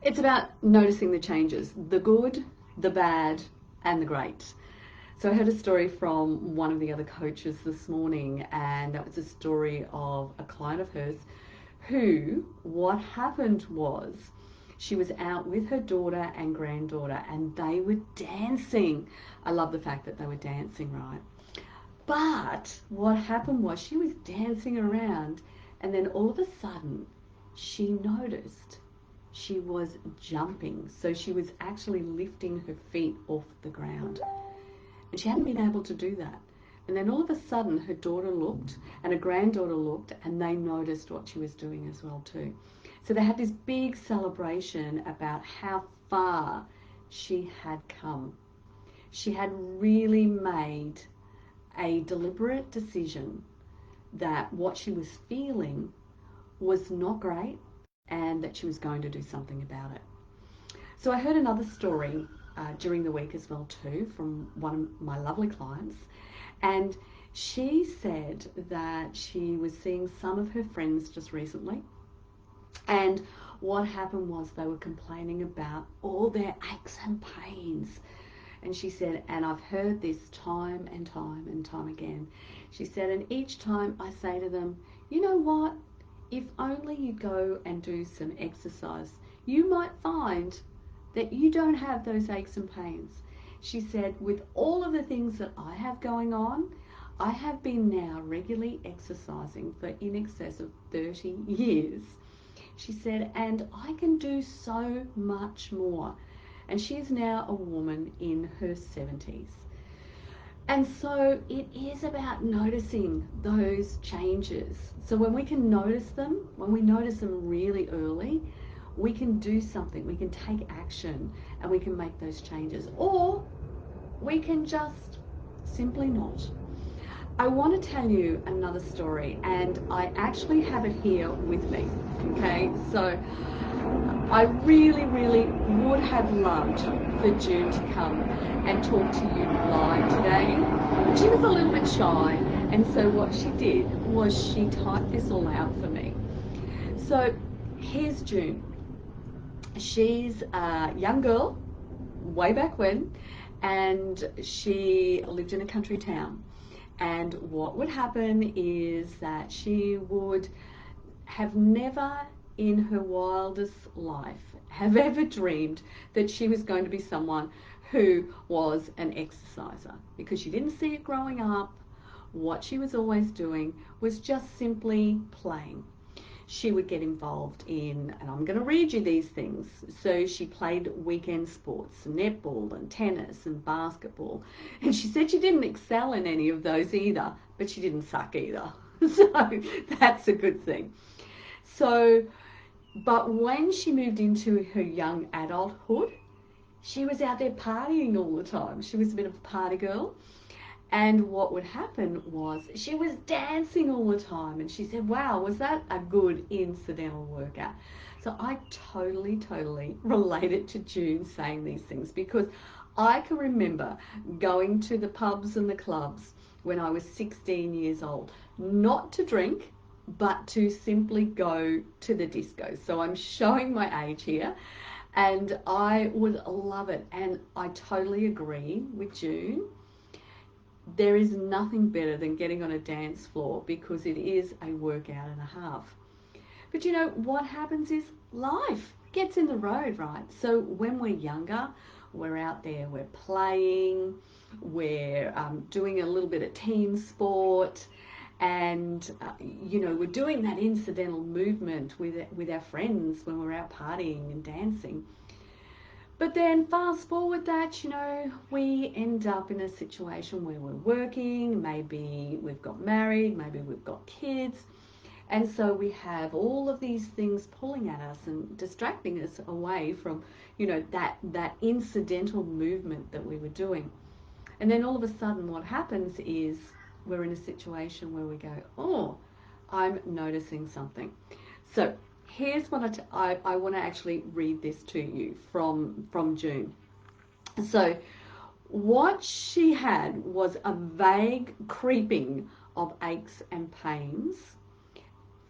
It's about noticing the changes, the good, the bad, and the great. So I heard a story from one of the other coaches this morning, and that was a story of a client of hers who, what happened was, she was out with her daughter and granddaughter and they were dancing. I love the fact that they were dancing, right? But what happened was she was dancing around and then all of a sudden she noticed she was jumping. So she was actually lifting her feet off the ground. And she hadn't been able to do that. And then all of a sudden her daughter looked and her granddaughter looked and they noticed what she was doing as well too. So they had this big celebration about how far she had come. She had really made a deliberate decision that what she was feeling was not great and that she was going to do something about it. So I heard another story during the week as well too from one of my lovely clients, and she said that she was seeing some of her friends just recently, and what happened was they were complaining about all their aches and pains. And she said, and I've heard this time and time and time again. She said, and each time I say to them, you know what? If only you go and do some exercise, you might find that you don't have those aches and pains. She said, with all of the things that I have going on, I have been now regularly exercising for in excess of 30 years. She said, and I can do so much more. And she is now a woman in her 70s. And so it is about noticing those changes. So when we can notice them, when we notice them really early, we can do something, we can take action, and we can make those changes. Or we can just simply not. I want to tell you another story, and I actually have it here with me, okay? So I really, really would have loved for June to come and talk to you live today. She was a little bit shy, and so what she did was she typed this all out for me. So here's June. She's a young girl, way back when, and she lived in a country town. And what would happen is that she would have never in her wildest life have ever dreamed that she was going to be someone who was an exerciser, because she didn't see it growing up. What she was always doing was just simply playing. She would get involved in, and I'm going to read you these things. So she played weekend sports, netball and tennis and basketball. And she said she didn't excel in any of those either, but she didn't suck either. So that's a good thing. So, but when she moved into her young adulthood, she was out there partying all the time. She was a bit of a party girl. And what would happen was she was dancing all the time. And she said, wow, was that a good incidental workout? So I totally related to June saying these things, because I can remember going to the pubs and the clubs when I was 16 years old, not to drink, but to simply go to the disco. So I'm showing my age here, and I would love it. And I totally agree with June. There is nothing better than getting on a dance floor, because it is a workout and a half. But you know, what happens is life gets in the road, right? So when we're younger, we're out there, we're playing, we're doing a little bit of team sport, and you know, we're doing that incidental movement with our friends when we're out partying and dancing. But then fast forward that, you know, we end up in a situation where we're working, maybe we've got married, maybe we've got kids. And so we have all of these things pulling at us and distracting us away from, you know, that incidental movement that we were doing. And then all of a sudden what happens is we're in a situation where we go, oh, I'm noticing something. So here's what I want to actually read this to you from June. So what she had was a vague creeping of aches and pains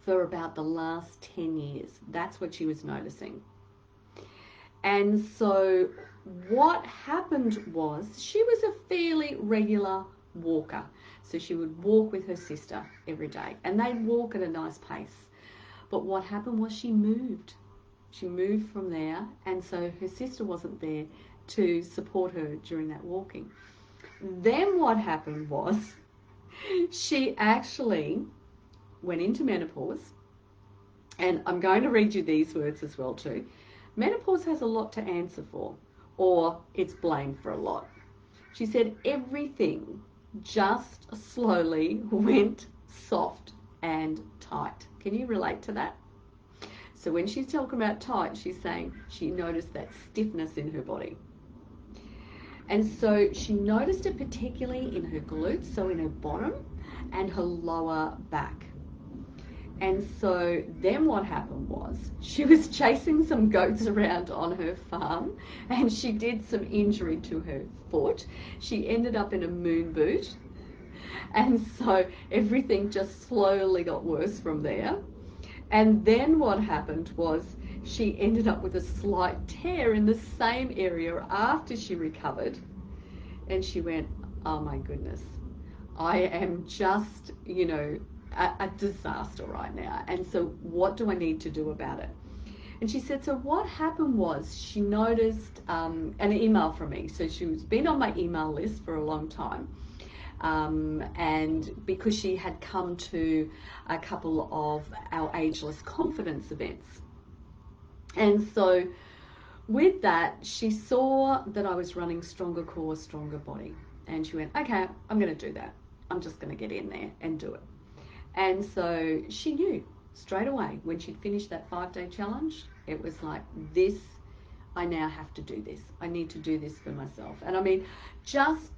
for about the last 10 years. That's what she was noticing. And so what happened was she was a fairly regular walker. So she would walk with her sister every day and they'd walk at a nice pace. But what happened was she moved. She moved from there, and so her sister wasn't there to support her during that walking. Then what happened was she actually went into menopause, and I'm going to read you these words as well too. Menopause has a lot to answer for, or it's blamed for a lot. She said everything just slowly went soft and tight. Can you relate to that? So when she's talking about tight, she's saying she noticed that stiffness in her body. And so she noticed it particularly in her glutes, so in her bottom and her lower back. And so then what happened was she was chasing some goats around on her farm and she did some injury to her foot. She ended up in a moon boot. And so everything just slowly got worse from there. And then what happened was she ended up with a slight tear in the same area after she recovered. And she went, oh my goodness, I am just, a disaster right now. And so what do I need to do about it? And she said, so what happened was she noticed an email from me. So she's been on my email list for a long time. And because she had come to a couple of our Ageless Confidence events. And so with that, she saw that I was running Stronger Core, Stronger Body. And she went, okay, I'm going to do that. I'm just going to get in there and do it. And so she knew straight away when she'd finished that 5-day challenge, it was like, this, I now have to do this. I need to do this for myself. And I mean, just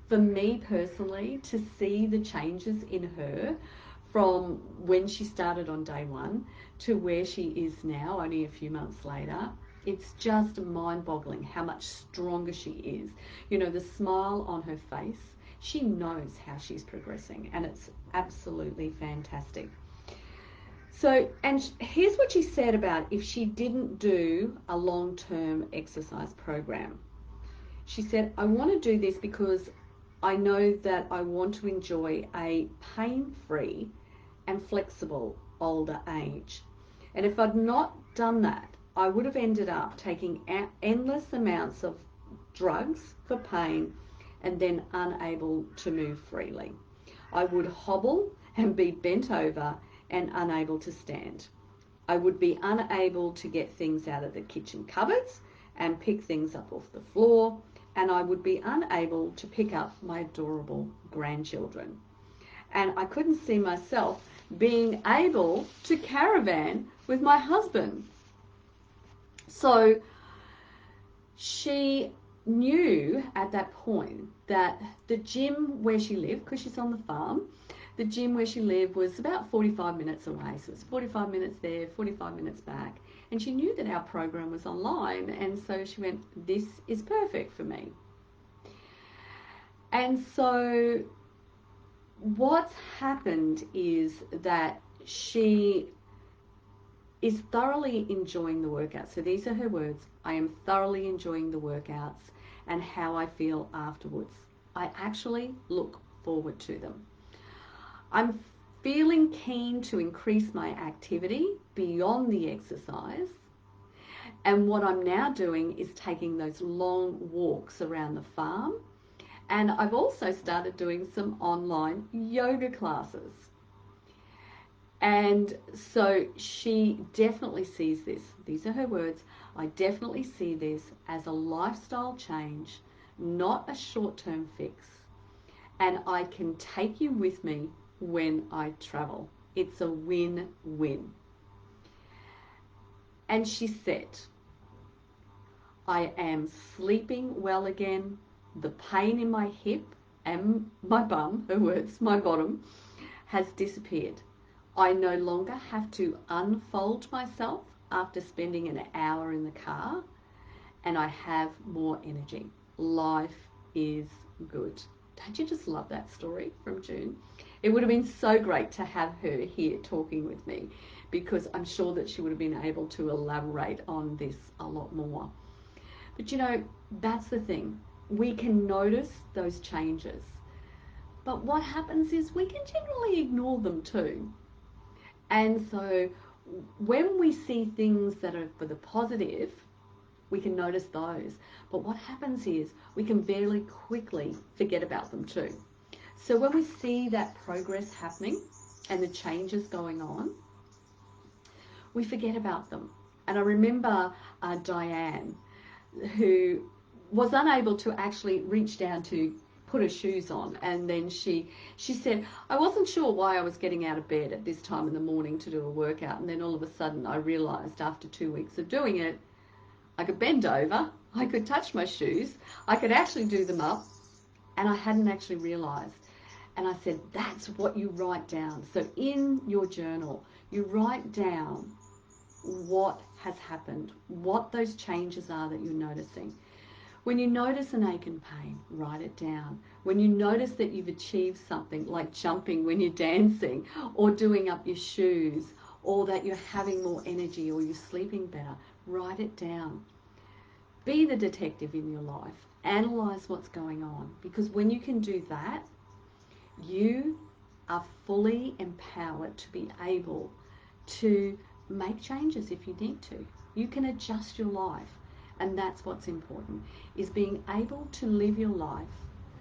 for me personally, to see the changes in her from when she started on day one to where she is now, only a few months later, it's just mind-boggling how much stronger she is. The smile on her face, she knows how she's progressing, and it's absolutely fantastic. So, and here's what she said about if she didn't do a long-term exercise program. She said, I want to do this because I know that I want to enjoy a pain-free and flexible older age. And if I'd not done that, I would have ended up taking endless amounts of drugs for pain and then unable to move freely. I would hobble and be bent over and unable to stand. I would be unable to get things out of the kitchen cupboards and pick things up off the floor, and I would be unable to pick up my adorable grandchildren. And I couldn't see myself being able to caravan with my husband. So she knew at that point that the gym where she lived, because she's on the farm, the gym where she lived was about 45 minutes away. So it's 45 minutes there, 45 minutes back. And she knew that our program was online. And so she went, this is perfect for me. And so what's happened is that she is thoroughly enjoying the workouts. So these are her words. I am thoroughly enjoying the workouts and how I feel afterwards. I actually look forward to them. I'm feeling keen to increase my activity beyond the exercise. And what I'm now doing is taking those long walks around the farm. And I've also started doing some online yoga classes. And so she definitely sees this. These are her words. I definitely see this as a lifestyle change, not a short-term fix. And I can take you with me when I travel. It's a win-win. And she said, I am sleeping well again. The pain in my hip and my bum, her words, my bottom, has disappeared. I no longer have to unfold myself after spending an hour in the car, and I have more energy. Life is good. Don't you just love that story from June? It would have been so great to have her here talking with me, because I'm sure that she would have been able to elaborate on this a lot more. But you know, that's the thing. We can notice those changes. But what happens is we can generally ignore them too. And so when we see things that are for the positive, we can notice those. But what happens is we can very quickly forget about them too. So when we see that progress happening and the changes going on, we forget about them. And I remember Diane, who was unable to actually reach down to put her shoes on, and then she said, I wasn't sure why I was getting out of bed at this time in the morning to do a workout, and then all of a sudden I realized after 2 weeks of doing it, I could bend over, I could touch my shoes, I could actually do them up, and I hadn't actually realized. And I said, that's what you write down. So in your journal, you write down what has happened, what those changes are that you're noticing. When you notice an ache and pain, write it down. When you notice that you've achieved something like jumping when you're dancing, or doing up your shoes, or that you're having more energy, or you're sleeping better, write it down. Be the detective in your life. Analyze what's going on, because when you can do that, you are fully empowered to be able to make changes if you need to. You can adjust your life. And that's what's important, is being able to live your life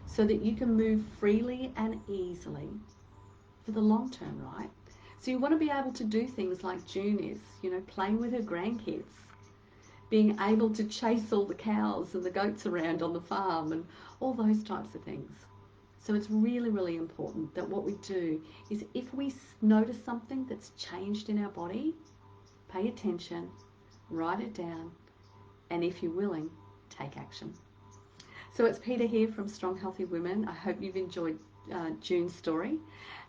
so that you can move freely and easily for the long term, right? So you want to be able to do things like June is, you know, playing with her grandkids, being able to chase all the cows and the goats around on the farm and all those types of things. So it's really, really important that what we do is, if we notice something that's changed in our body, pay attention, write it down, and if you're willing, take action. So it's Peter here from Strong Healthy Women. I hope you've enjoyed June's story,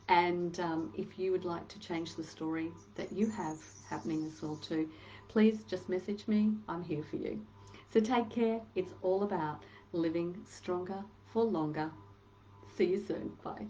and if you would like to change the story that you have happening as well too, please just message me. I'm here for you. So take care. It's all about living stronger for longer. See you soon. Bye.